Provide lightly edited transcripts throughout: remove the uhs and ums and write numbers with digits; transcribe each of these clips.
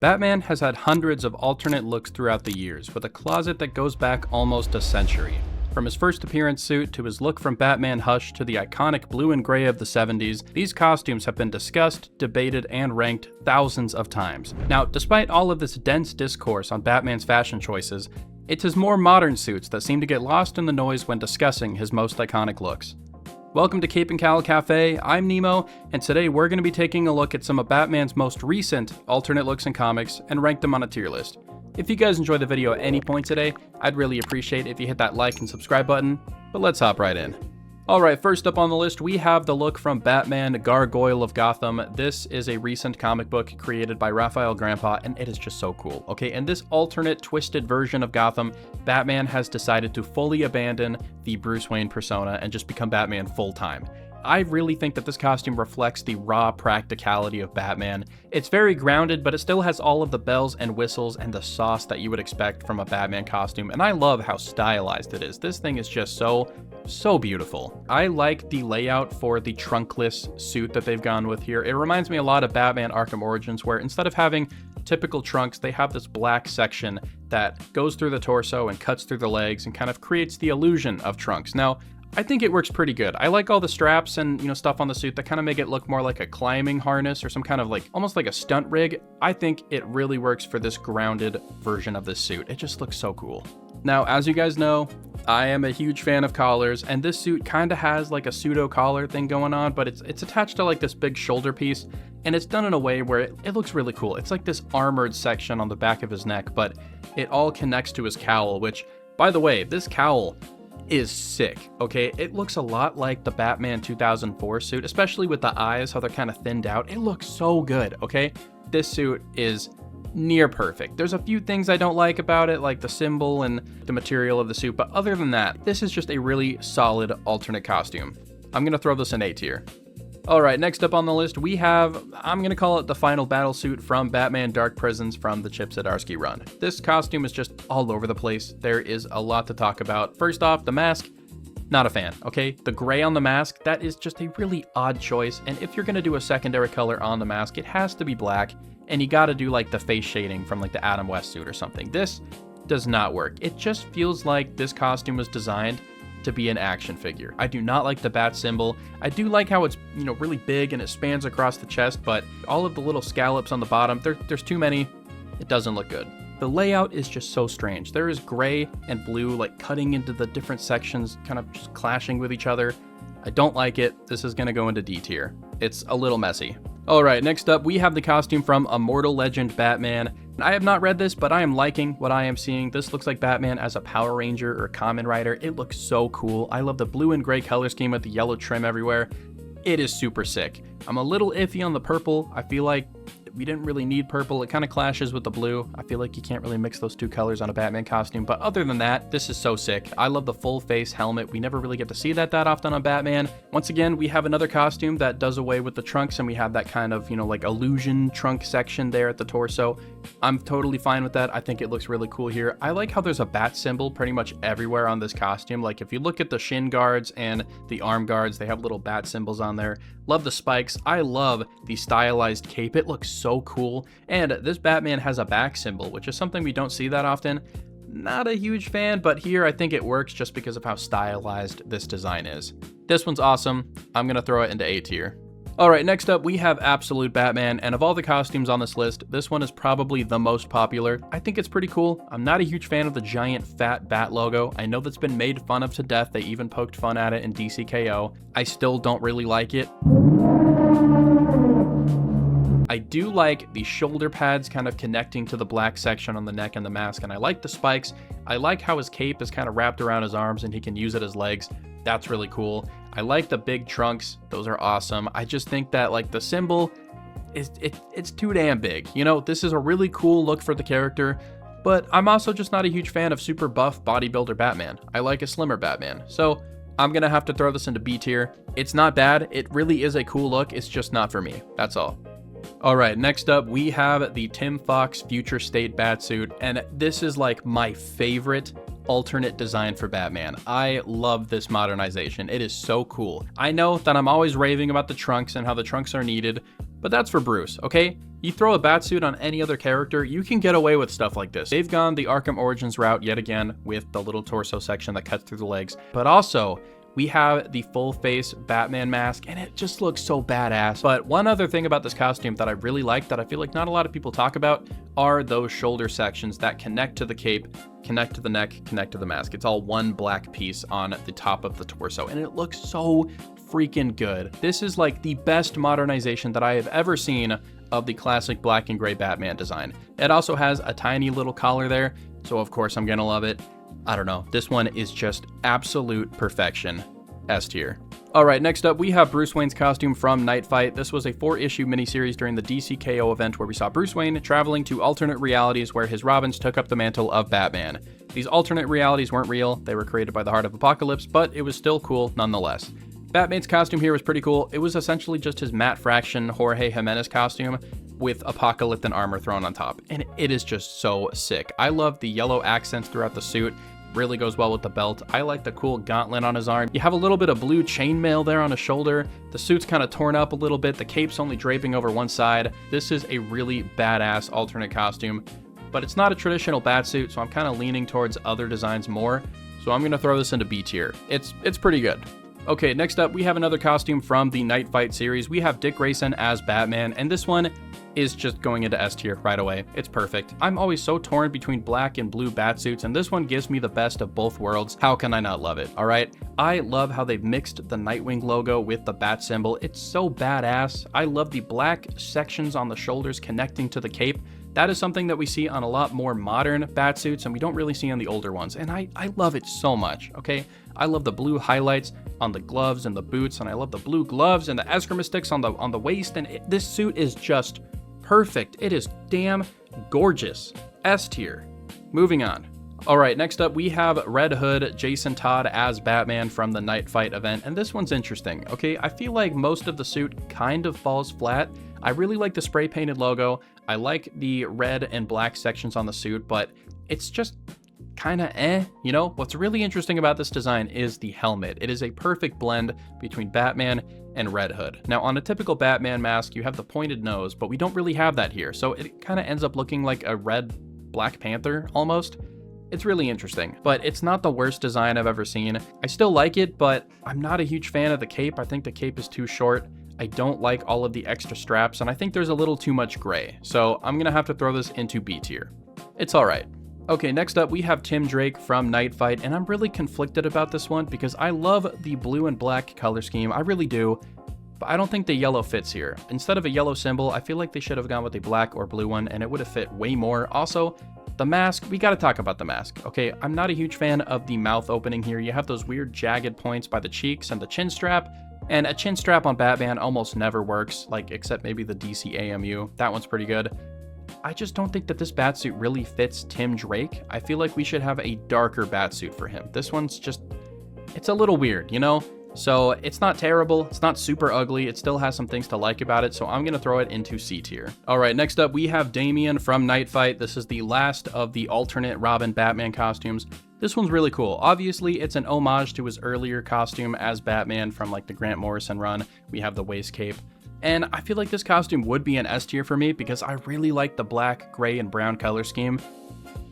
Batman has had hundreds of alternate looks throughout the years, with a closet that goes back almost a century. From his first appearance suit to his look from Batman Hush to the iconic blue and gray of the 70s, these costumes have been discussed, debated, and ranked thousands of times. Now, despite all of this dense discourse on Batman's fashion choices, it's his more modern suits that seem to get lost in the noise when discussing his most iconic looks. Welcome to Cape and Cowl Cafe, I'm Nemo, and today we're going to be taking a look at some of Batman's most recent alternate looks in comics and rank them on a tier list. If you guys enjoy the video at any point today, I'd really appreciate if you hit that like and subscribe button, but let's hop right in. Alright, first up on the list, we have the look from Batman Gargoyle of Gotham. This is a recent comic book created by Raphael Grandpa, and it is just so cool, okay? In this alternate, twisted version of Gotham, Batman has decided to fully abandon the Bruce Wayne persona and just become Batman full-time. I really think that this costume reflects the raw practicality of Batman. It's very grounded, but it still has all of the bells and whistles and the sauce that you would expect from a Batman costume, and I love how stylized it is. This thing is just so beautiful. I like the layout for the trunkless suit that they've gone with here. It reminds me a lot of Batman Arkham Origins, where instead of having typical trunks, they have this black section that goes through the torso and cuts through the legs and kind of creates the illusion of trunks. Now, I think it works pretty good. I like all the straps and, stuff on the suit that kind of make it look more like a climbing harness or some kind of almost like a stunt rig. I think it really works for this grounded version of this suit. It just looks so cool. Now, as you guys know, I am a huge fan of collars, and this suit kind of has like a pseudo collar thing going on, but it's attached to like this big shoulder piece, and it's done in a way where it looks really cool. It's like this armored section on the back of his neck, but it all connects to his cowl, which, by the way, this cowl is sick, okay? It looks a lot like the Batman 2004 suit, especially with the eyes, how they're kind of thinned out. It looks so good, okay? This suit is near perfect. There's a few things I don't like about it, like the symbol and the material of the suit, but other than that, this is just a really solid alternate costume. I'm gonna throw this in A tier. Alright, next up on the list, we have, I'm gonna call it the final battle suit from Batman Dark Prisons from the Chip Zdarsky run. This costume is just all over the place. There is a lot to talk about. First off, the mask, not a fan, okay? The gray on the mask, that is just a really odd choice, and if you're gonna do a secondary color on the mask, it has to be black, and you gotta do like the face shading from like the Adam West suit or something. This does not work. It just feels like this costume was designed to be an action figure. I do not like the bat symbol. I do like how it's, really big and it spans across the chest, but all of the little scallops on the bottom, there's too many. It doesn't look good. The layout is just so strange. There is gray and blue like cutting into the different sections, kind of just clashing with each other. I don't like it. This is gonna go into D tier. It's a little messy. Alright, next up, we have the costume from Immortal Legend Batman. I have not read this, but I am liking what I am seeing. This looks like Batman as a Power Ranger or Kamen Rider. It looks so cool. I love the blue and gray color scheme with the yellow trim everywhere. It is super sick. I'm a little iffy on the purple. I feel like we didn't really need purple. It kind of clashes with the blue. I feel like you can't really mix those two colors on a Batman costume, but other than that, this is so sick. I love the full face helmet. We never really get to see that often on Batman. Once again, we have another costume that does away with the trunks, and we have that kind of, like illusion trunk section there at the torso. I'm totally fine with that. I think it looks really cool here. I like how there's a bat symbol pretty much everywhere on this costume. Like if you look at the shin guards and the arm guards, they have little bat symbols on there. Love the spikes. I love the stylized cape. It looks so cool. And this Batman has a back symbol, which is something we don't see that often. Not a huge fan, but here I think it works just because of how stylized this design is. This one's awesome. I'm gonna throw it into A tier. Alright, next up we have Absolute Batman, and of all the costumes on this list, this one is probably the most popular. I think it's pretty cool. I'm not a huge fan of the giant fat bat logo. I know that's been made fun of to death. They even poked fun at it in DCKO. I still don't really like it. I do like the shoulder pads kind of connecting to the black section on the neck and the mask, and I like the spikes. I like how his cape is kind of wrapped around his arms and he can use it as legs. That's really cool. I like the big trunks. Those are awesome. I just think that the symbol it's too damn big. This is a really cool look for the character, but I'm also just not a huge fan of super buff bodybuilder Batman. I like a slimmer Batman. So I'm gonna have to throw this into B tier. It's not bad. It really is a cool look. It's just not for me. That's all. Alright, next up we have the Tim Fox Future State Batsuit, and this is like my favorite alternate design for Batman. I love this modernization. It is so cool. I know that I'm always raving about the trunks and how the trunks are needed, But that's for Bruce, okay? You throw a Batsuit on any other character, you can get away with stuff like this. They've gone the Arkham Origins route yet again with the little torso section that cuts through the legs. But also, we have the full face Batman mask, and it just looks so badass. But one other thing about this costume that I really like that I feel like not a lot of people talk about are those shoulder sections that connect to the cape, connect to the neck, connect to the mask. It's all one black piece on the top of the torso, and it looks so freaking good. This is like the best modernization that I have ever seen of the classic black and gray Batman design. It also has a tiny little collar there, so of course I'm gonna love it. I don't know, this one is just absolute perfection. S tier. Alright, next up we have Bruce Wayne's costume from Nightfight. This was a 4-issue miniseries during the DCKO event where we saw Bruce Wayne traveling to alternate realities where his Robins took up the mantle of Batman. These alternate realities weren't real, they were created by the Heart of Apocalypse, but it was still cool nonetheless. Batman's costume here was pretty cool. It was essentially just his matte fraction Jorge Jimenez costume with apocalyptic armor thrown on top, and it is just so sick. I love the yellow accents throughout the suit. Really goes well with the belt. I like the cool gauntlet on his arm. You have a little bit of blue chainmail there on his shoulder. The suit's kind of torn up a little bit. The cape's only draping over one side. This is a really badass alternate costume, but it's not a traditional Batsuit, so I'm kind of leaning towards other designs more. So I'm going to throw this into B tier. It's pretty good. Okay, next up, we have another costume from the Nightfight series. We have Dick Grayson as Batman, and this one is just going into S tier right away. It's perfect. I'm always so torn between black and blue Batsuits, and this one gives me the best of both worlds. How can I not love it, all right? I love how they've mixed the Nightwing logo with the bat symbol. It's so badass. I love the black sections on the shoulders connecting to the cape. That is something that we see on a lot more modern Batsuits, and we don't really see on the older ones, and I love it so much, okay? I love the blue highlights on the gloves and the boots, and I love the blue gloves and the eskrima sticks on the waist, and this suit is just perfect. It is damn gorgeous. S tier. Moving on. All right, next up we have Red Hood Jason Todd as Batman from the Nightfight event, and this one's interesting, okay? I feel like most of the suit kind of falls flat. I really like the spray painted logo. I like the red and black sections on the suit, but it's just kind of you know? What's really interesting about this design is the helmet. It is a perfect blend between Batman and Red Hood. Now, on a typical Batman mask, you have the pointed nose, but we don't really have that here, so it kind of ends up looking like a red Black Panther, almost. It's really interesting, but it's not the worst design I've ever seen. I still like it, but I'm not a huge fan of the cape. I think the cape is too short. I don't like all of the extra straps, and I think there's a little too much gray, so I'm gonna have to throw this into B tier. It's all right. Okay, next up we have Tim Drake from Nightfight, and I'm really conflicted about this one because I love the blue and black color scheme, I really do, but I don't think the yellow fits here. Instead of a yellow symbol, I feel like they should have gone with a black or blue one, and it would have fit way more. Also, the mask, we gotta talk about the mask, okay? I'm not a huge fan of the mouth opening here. You have those weird jagged points by the cheeks and the chin strap, and a chin strap on Batman almost never works, like except maybe the DC AMU. That one's pretty good. I just don't think that this Batsuit really fits Tim Drake. I feel like we should have a darker Batsuit for him. This one's just, it's a little weird, you know? So it's not terrible, it's not super ugly, it still has some things to like about it, so I'm gonna throw it into C tier. All right, next up we have Damian from Nightfight. This is the last of the alternate Robin Batman costumes. This one's really cool. Obviously, it's an homage to his earlier costume as Batman from like the Grant Morrison run. We have the waist cape. And I feel like this costume would be an S tier for me because I really like the black, gray, and brown color scheme.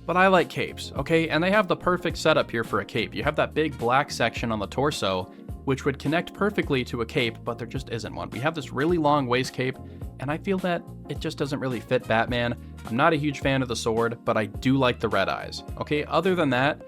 But I like capes, okay? And they have the perfect setup here for a cape. You have that big black section on the torso, which would connect perfectly to a cape, but there just isn't one. We have this really long waist cape, and I feel that it just doesn't really fit Batman. I'm not a huge fan of the sword, but I do like the red eyes, okay? Other than that,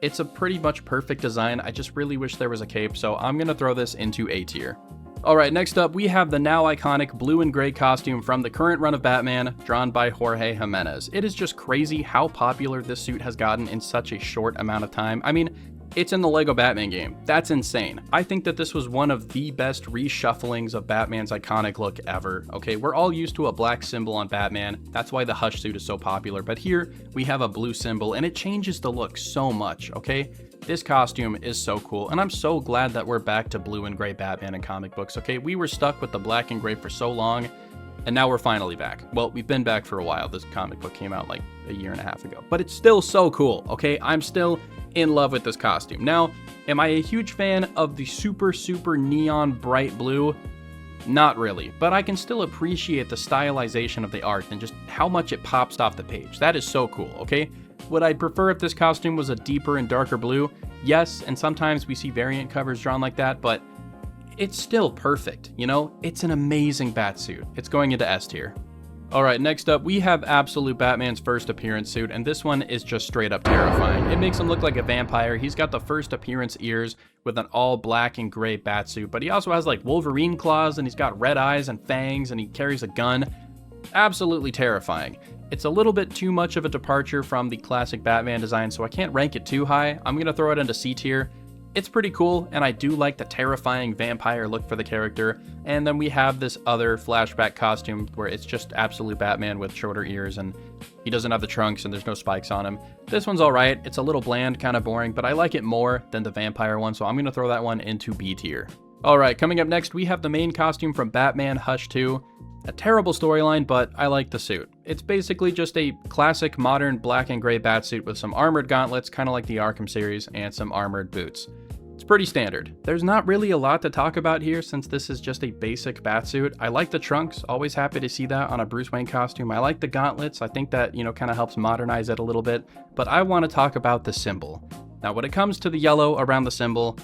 it's a pretty much perfect design. I just really wish there was a cape, so I'm gonna throw this into A tier. All right, next up, we have the now iconic blue and gray costume from the current run of Batman, drawn by Jorge Jimenez. It is just crazy how popular this suit has gotten in such a short amount of time. I mean, it's in the Lego Batman game. That's insane. I think that this was one of the best reshufflings of Batman's iconic look ever. Okay, we're all used to a black symbol on Batman. That's why the Hush suit is so popular. But here we have a blue symbol and it changes the look so much, okay? This costume is so cool, and I'm so glad that we're back to blue and gray Batman in comic books, okay? We were stuck with the black and gray for so long, and now we're finally back. Well, we've been back for a while. This comic book came out like a year and a half ago, but it's still so cool, okay? I'm still in love with this costume. Now, am I a huge fan of the super neon bright blue? Not really, but I can still appreciate the stylization of the art and just how much it pops off the page. That is so cool, okay? Would I prefer if this costume was a deeper and darker blue? Yes, and sometimes we see variant covers drawn like that, but it's still perfect, you know? It's an amazing Batsuit. It's going into S tier. Alright, next up, we have Absolute Batman's first appearance suit, and this one is just straight up terrifying. It makes him look like a vampire. He's got the first appearance ears with an all black and gray Batsuit, but he also has like Wolverine claws, and he's got red eyes and fangs, and he carries a gun. Absolutely terrifying. It's a little bit too much of a departure from the classic Batman design, so I can't rank it too high. I'm going to throw it into C tier. It's pretty cool, and I do like the terrifying vampire look for the character. And then we have this other flashback costume where it's just Absolute Batman with shorter ears, and he doesn't have the trunks and there's no spikes on him. This one's alright. It's a little bland, kind of boring, but I like it more than the vampire one, so I'm going to throw that one into B tier. Alright, coming up next, we have the main costume from Batman Hush 2. A terrible storyline, but I like the suit. It's basically just a classic modern black and gray Batsuit with some armored gauntlets, kind of like the Arkham series, and some armored boots. It's pretty standard. There's not really a lot to talk about here since this is just a basic Batsuit. I like the trunks, always happy to see that on a Bruce Wayne costume. I like the gauntlets, I think that, you know, kind of helps modernize it a little bit, but I want to talk about the symbol. Now, when it comes to the yellow around the symbol,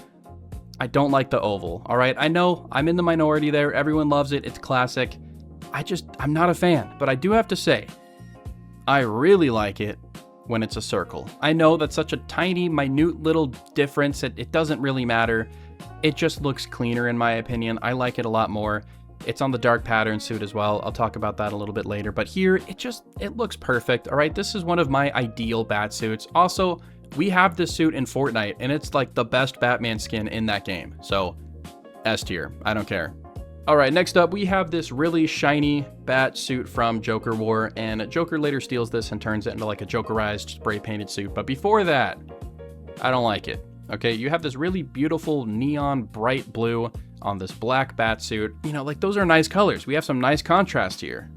I don't like the oval, alright? I know, I'm in the minority there, everyone loves it, it's classic. I'm not a fan, but I do have to say, I really like it when it's a circle. I know that's such a tiny, minute little difference. It doesn't really matter. It just looks cleaner in my opinion. I like it a lot more. It's on the dark pattern suit as well. I'll talk about that a little bit later, but here it looks perfect. All right, this is one of my ideal bat suits. Also, we have this suit in Fortnite and it's like the best Batman skin in that game. So S tier, I don't care. Alright, next up, we have this really shiny bat suit from Joker War, and Joker later steals this and turns it into like a Jokerized spray-painted suit, but before that, I don't like it. Okay, you have this really beautiful neon bright blue on this black bat suit. You know, like those are nice colors. We have some nice contrast here.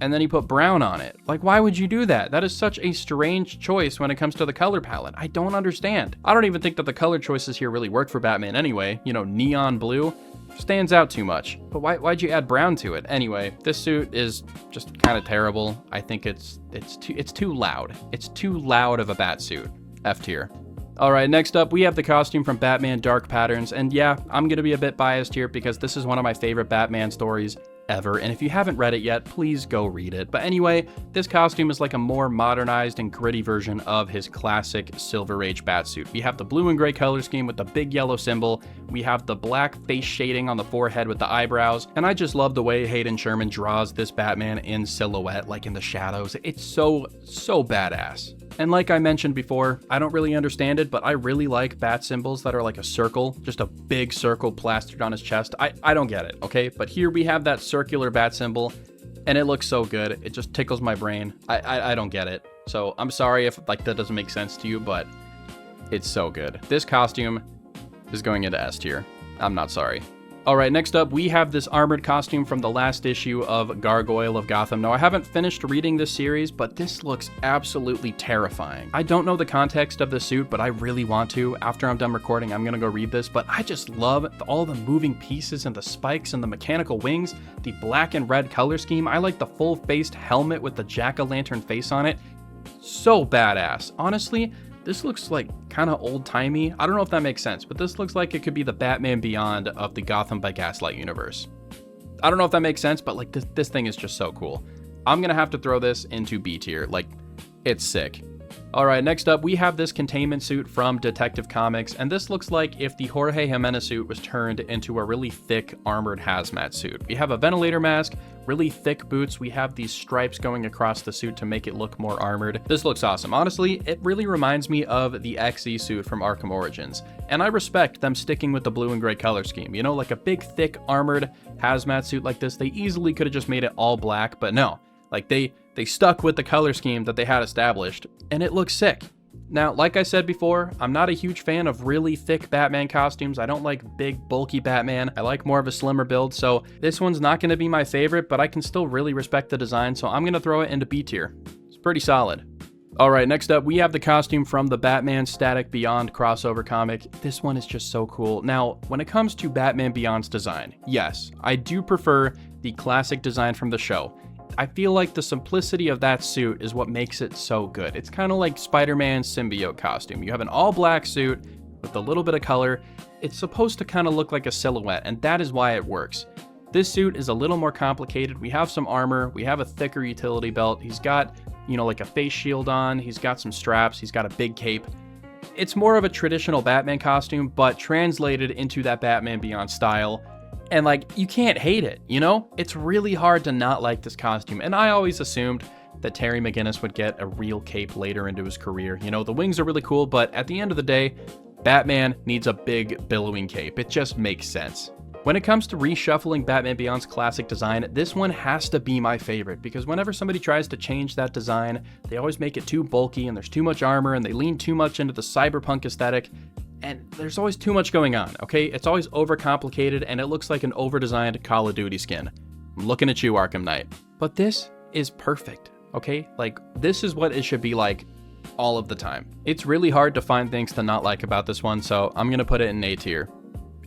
And then you put brown on it. Like, why would you do that? That is such a strange choice when it comes to the color palette. I don't understand. I don't even think that the color choices here really work for Batman anyway. You know, neon blue stands out too much. But why'd you add brown to it? Anyway, this suit is just kind of terrible. I think it's too loud. It's too loud of a bat suit. F tier. Alright, next up, we have the costume from Batman Dark Patterns, and yeah, I'm gonna be a bit biased here because this is one of my favorite Batman stories ever, and if you haven't read it yet, please go read it. But anyway, this costume is like a more modernized and gritty version of his classic Silver Age Batsuit. We have the blue and gray color scheme with the big yellow symbol, we have the black face shading on the forehead with the eyebrows, and I just love the way Hayden Sherman draws this Batman in silhouette, like in the shadows. It's so badass. And like I mentioned before, I don't really understand it, but I really like bat symbols that are like a circle, just a big circle plastered on his chest. I don't get it, okay? But here we have that circular bat symbol, and it looks so good. It just tickles my brain. I don't get it. So I'm sorry if like that doesn't make sense to you, but it's so good. This costume is going into S tier. I'm not sorry. Alright, next up, we have this armored costume from the last issue of Gargoyle of Gotham. Now, I haven't finished reading this series, but this looks absolutely terrifying. I don't know the context of the suit, but I really want to. After I'm done recording, I'm gonna go read this, but I just love all the moving pieces and the spikes and the mechanical wings, the black and red color scheme. I like the full-faced helmet with the jack-o'-lantern face on it. So badass. Honestly, this looks like kind of old-timey. I don't know if that makes sense, but this looks like it could be the Batman Beyond of the Gotham by Gaslight universe. I don't know if that makes sense, but like this thing is just so cool. I'm gonna have to throw this into B tier. Like, it's sick. Alright, next up, we have this containment suit from Detective Comics, and this looks like if the Jorge Jimenez suit was turned into a really thick armored hazmat suit. We have a ventilator mask, really thick boots, we have these stripes going across the suit to make it look more armored. This looks awesome. Honestly, it really reminds me of the XE suit from Arkham Origins, and I respect them sticking with the blue and gray color scheme. You know, like a big, thick, armored hazmat suit like this, they easily could have just made it all black, but no. Like, they stuck with the color scheme that they had established, and it looks sick. Now, like I said before, I'm not a huge fan of really thick Batman costumes. I don't like big, bulky Batman. I like more of a slimmer build, so this one's not going to be my favorite, but I can still really respect the design, so I'm going to throw it into B tier. It's pretty solid. Alright, next up, we have the costume from the Batman Static Beyond crossover comic. This one is just so cool. Now, when it comes to Batman Beyond's design, yes, I do prefer the classic design from the show. I feel like the simplicity of that suit is what makes it so good. It's kind of like Spider-Man's symbiote costume. You have an all-black suit with a little bit of color. It's supposed to kind of look like a silhouette, and that is why it works. This suit is a little more complicated. We have some armor, we have a thicker utility belt, he's got, you know, like a face shield on, he's got some straps, he's got a big cape. It's more of a traditional Batman costume, but translated into that Batman Beyond style. And like, you can't hate it, you know? It's really hard to not like this costume. And I always assumed that Terry McGinnis would get a real cape later into his career. You know, the wings are really cool, but at the end of the day, Batman needs a big billowing cape. It just makes sense. When it comes to reshuffling Batman Beyond's classic design, this one has to be my favorite, because whenever somebody tries to change that design, they always make it too bulky and there's too much armor and they lean too much into the cyberpunk aesthetic, and there's always too much going on, okay? It's always overcomplicated and it looks like an over-designed Call of Duty skin. I'm looking at you, Arkham Knight. But this is perfect, okay? Like, this is what it should be like all of the time. It's really hard to find things to not like about this one, so I'm gonna put it in A tier.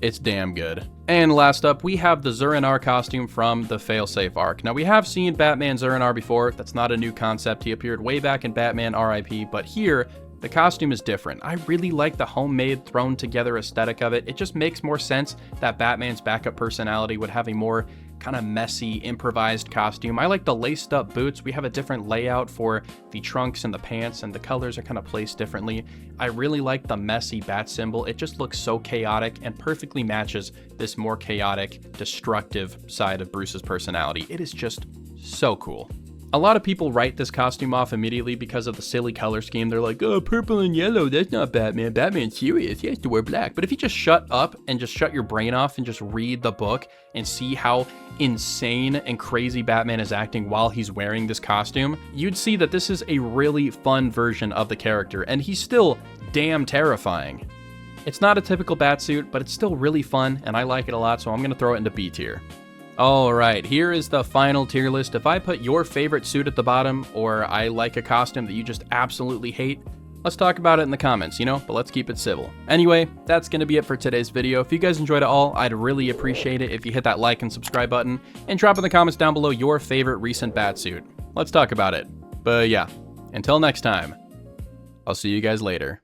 It's damn good. And last up, we have the Zur-En-Arrh costume from the Failsafe arc. Now, we have seen Batman Zur-En-Arrh before. That's not a new concept. He appeared way back in Batman RIP, but here, the costume is different. I really like the homemade, thrown together aesthetic of it. It just makes more sense that Batman's backup personality would have a more kind of messy, improvised costume. I like the laced up boots. We have a different layout for the trunks and the pants, and the colors are kind of placed differently. I really like the messy bat symbol. It just looks so chaotic and perfectly matches this more chaotic, destructive side of Bruce's personality. It is just so cool. A lot of people write this costume off immediately because of the silly color scheme. They're like, oh, purple and yellow, that's not Batman. Batman's serious, he has to wear black. But if you just shut up and just shut your brain off and just read the book and see how insane and crazy Batman is acting while he's wearing this costume, you'd see that this is a really fun version of the character, and he's still damn terrifying. It's not a typical Batsuit, but it's still really fun, and I like it a lot, so I'm gonna throw it into B tier. Alright, here is the final tier list. If I put your favorite suit at the bottom, or I like a costume that you just absolutely hate, let's talk about it in the comments, you know, but let's keep it civil. Anyway, that's going to be it for today's video. If you guys enjoyed it all, I'd really appreciate it if you hit that like and subscribe button, and drop in the comments down below your favorite recent Batsuit. Let's talk about it. But yeah, until next time, I'll see you guys later.